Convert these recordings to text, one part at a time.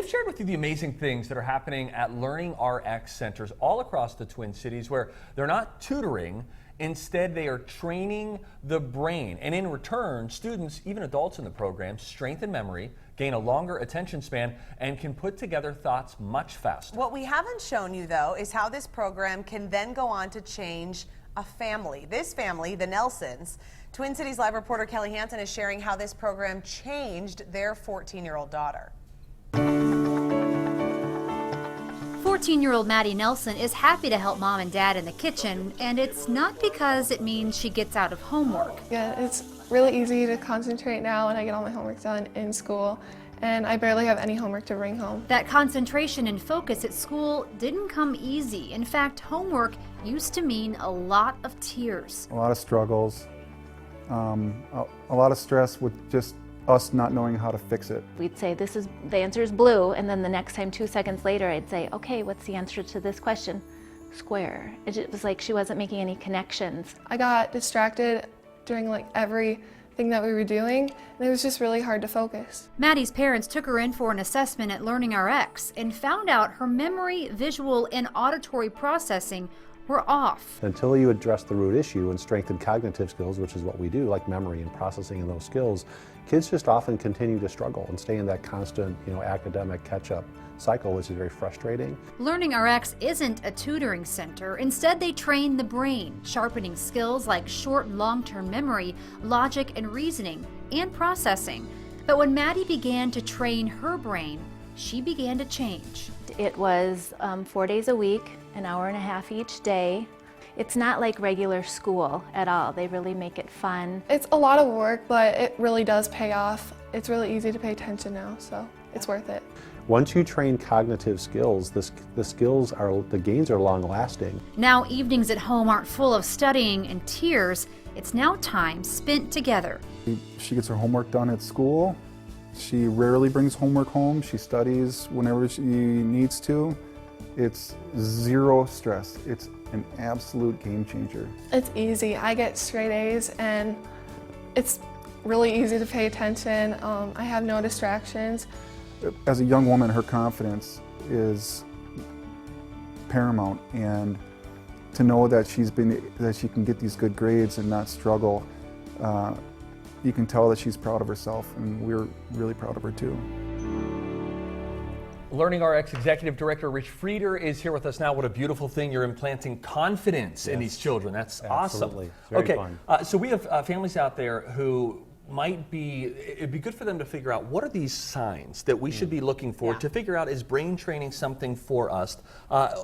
we've shared with you the amazing things that are happening at LearningRx Centers all across the Twin Cities, where they're not tutoring. Instead, they are training the brain. And in return, students, even adults in the program, strengthen memory, gain a longer attention span, and can put together thoughts much faster. What we haven't shown you, though, is how this program can then go on to change a family. This family, the Nelsons, Twin Cities Live reporter Kelli Hanson is sharing how this program changed their 14-year-old daughter. 14-year-old Maddie Nelson is happy to help mom and dad in the kitchen, and it's not because it means she gets out of homework. Yeah, it's really easy to concentrate now when I get all my homework done in school, and I barely have any homework to bring home. That concentration and focus at school didn't come easy. In fact, homework used to mean a lot of tears. A lot of struggles, a lot of stress with just us not knowing how to fix it. We'd say, the answer is blue, and then the next time, 2 seconds later, I'd say, okay, what's the answer to this question? Square. It was like she wasn't making any connections. I got distracted during like everything that we were doing, and it was just really hard to focus. Maddie's parents took her in for an assessment at LearningRx and found out her memory, visual, and auditory processing were off. Until you address the root issue and strengthen cognitive skills, which is what we do, like memory and processing and those skills, kids just often continue to struggle and stay in that constant, academic catch-up cycle, which is very frustrating. LearningRx isn't a tutoring center. Instead, they train the brain, sharpening skills like short and long-term memory, logic and reasoning, and processing. But when Maddie began to train her brain, she began to change. It was 4 days a week, an hour and a half each day. It's not like regular school at all. They really make it fun. It's a lot of work, but it really does pay off. It's really easy to pay attention now, so it's worth it. Once you train cognitive skills, the gains are long lasting. Now evenings at home aren't full of studying and tears. It's now time spent together. She gets her homework done at school. She rarely brings homework home. She studies whenever she needs to. It's zero stress. It's an absolute game changer. It's easy. I get straight A's, and it's really easy to pay attention. I have no distractions. As a young woman, her confidence is paramount, and to know that she can get these good grades and not struggle, you can tell that she's proud of herself, and we're really proud of her too. LearningRx Executive Director Rich Frieder is here with us now. What a beautiful thing. You're implanting confidence in these children. That's absolutely awesome. Very fun. So we have families out there who it'd be good for them to figure out what are these signs that we should be looking for to figure out, is brain training something for us?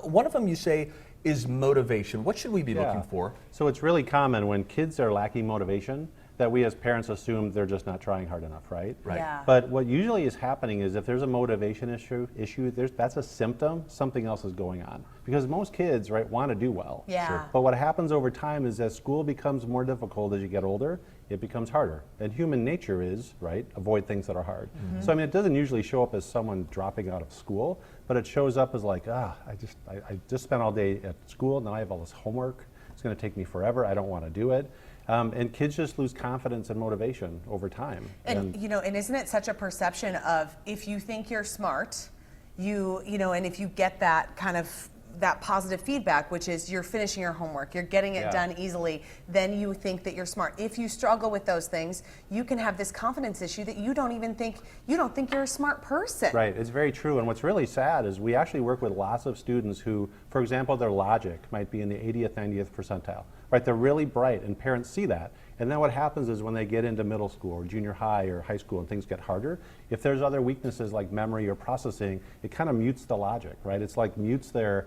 One of them you say is motivation. What should we be looking for? So it's really common when kids are lacking motivation that we as parents assume they're just not trying hard enough, right? Right. Yeah. But what usually is happening is if there's a motivation issue, that's a symptom, something else is going on. Because most kids, right, want to do well. Yeah. Sure. But what happens over time is as school becomes more difficult as you get older, it becomes harder. And human nature is, right, avoid things that are hard. Mm-hmm. So I mean, it doesn't usually show up as someone dropping out of school, but it shows up as like, I just spent all day at school, now I have all this homework, it's going to take me forever, I don't want to do it. And kids just lose confidence and motivation over time. And isn't it such a perception of, if you think you're smart, and if you get that kind of that positive feedback, which is you're finishing your homework, you're getting it done easily, then you think that you're smart. If you struggle with those things, you can have this confidence issue that you don't think you're a smart person. Right, it's very true. And what's really sad is we actually work with lots of students who, for example, their logic might be in the 80th, 90th percentile. Right, they're really bright, and parents see that. And then what happens is when they get into middle school or junior high or high school and things get harder, if there's other weaknesses like memory or processing, it kind of mutes the logic, right? It's like mutes their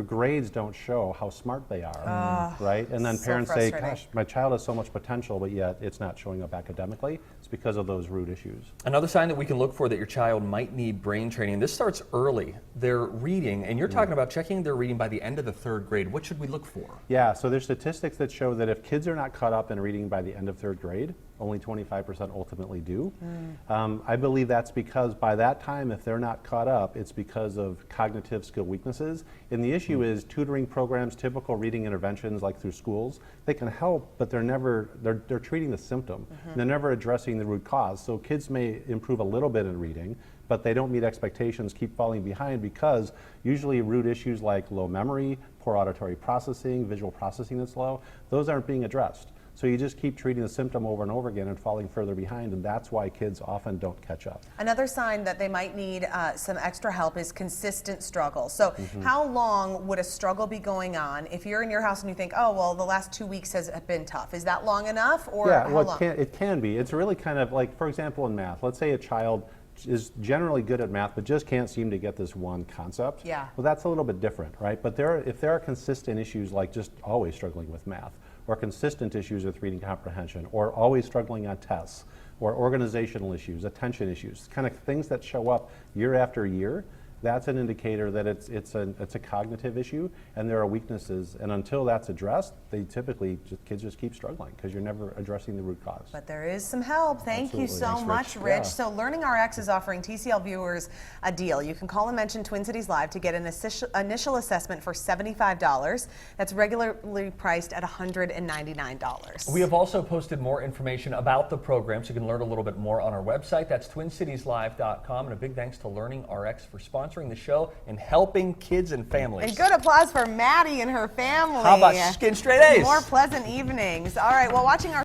grades don't show how smart they are, right? And then so parents say, gosh, my child has so much potential, but yet it's not showing up academically. It's because of those root issues. Another sign that we can look for that your child might need brain training, this starts early. They're reading, and you're talking about checking their reading by the end of the 3rd grade. What should we look for? Yeah, so there's statistics that show that if kids are not caught up in reading by the end of 3rd grade, only 25% ultimately do. I believe that's because by that time, if they're not caught up, it's because of cognitive skill weaknesses. And the issue is tutoring programs, typical reading interventions like through schools, they can help, but they're treating the symptom. They're never addressing the root cause. So kids may improve a little bit in reading, but they don't meet expectations, keep falling behind because usually root issues like low memory, poor auditory processing, visual processing that's low, those aren't being addressed. So you just keep treating the symptom over and over again and falling further behind, and that's why kids often don't catch up. Another sign that they might need some extra help is consistent struggle. So how long would a struggle be going on if you're in your house and you think, oh, well, the last 2 weeks has been tough? Is that long enough, or yeah, how well, long? it can be. It's really kind of like, for example, in math, let's say a child is generally good at math but just can't seem to get this one concept. Yeah. Well, that's a little bit different, right? But if there are consistent issues like just always struggling with math, or consistent issues with reading comprehension, or always struggling on tests, or organizational issues, attention issues, kind of things that show up year after year, that's an indicator that it's a cognitive issue and there are weaknesses, and until that's addressed, they typically kids just keep struggling because you're never addressing the root cause. But there is some help. Thank you Absolutely. so Thanks, much, Rich. Rich. Yeah. So LearningRx is offering TCL viewers a deal. You can call and mention Twin Cities Live to get an initial assessment for $75. That's regularly priced at $199. We have also posted more information about the program, so you can learn a little bit more on our website. That's twincitieslive.com. And a big thanks to LearningRx for sponsoring the show and helping kids and families. And good applause for Maddie and her family. How about getting straight A's? More pleasant evenings. All right, well, watching our